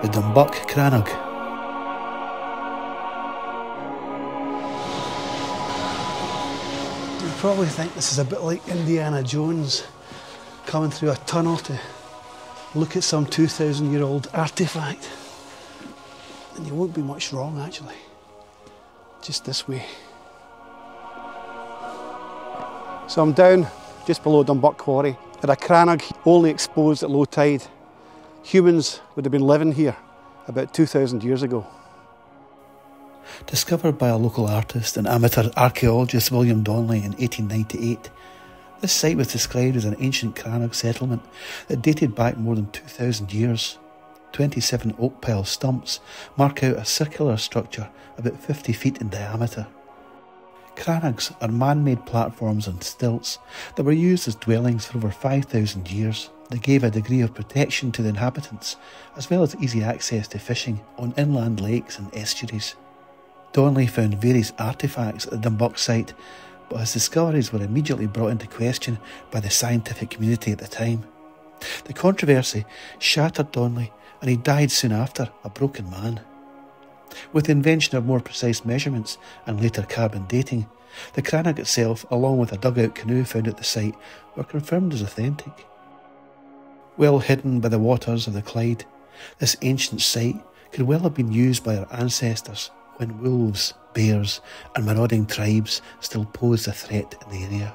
the Dumbuck Crannog. You probably think this is a bit like Indiana Jones coming through a tunnel to look at some 2,000-year-old artefact. And you won't be much wrong, actually. Just this way. So I'm down just below Dumbuck Quarry at a Crannog only exposed at low tide. Humans would have been living here about 2,000 years ago. Discovered by a local artist and amateur archaeologist William Donnelly in 1898, this site was described as an ancient Crannog settlement that dated back more than 2,000 years. 27 oak pile stumps mark out a circular structure about 50 feet in diameter. Crannogs are man-made platforms on stilts that were used as dwellings for over 5,000 years. They gave a degree of protection to the inhabitants, as well as easy access to fishing on inland lakes and estuaries. Donnelly found various artefacts at the Dumbuck site, but his discoveries were immediately brought into question by the scientific community at the time. The controversy shattered Donnelly, and he died soon after, a broken man. With the invention of more precise measurements and later carbon dating, the Crannog itself, along with a dugout canoe found at the site, were confirmed as authentic. Well hidden by the waters of the Clyde, this ancient site could well have been used by our ancestors when wolves, bears and marauding tribes still posed a threat in the area.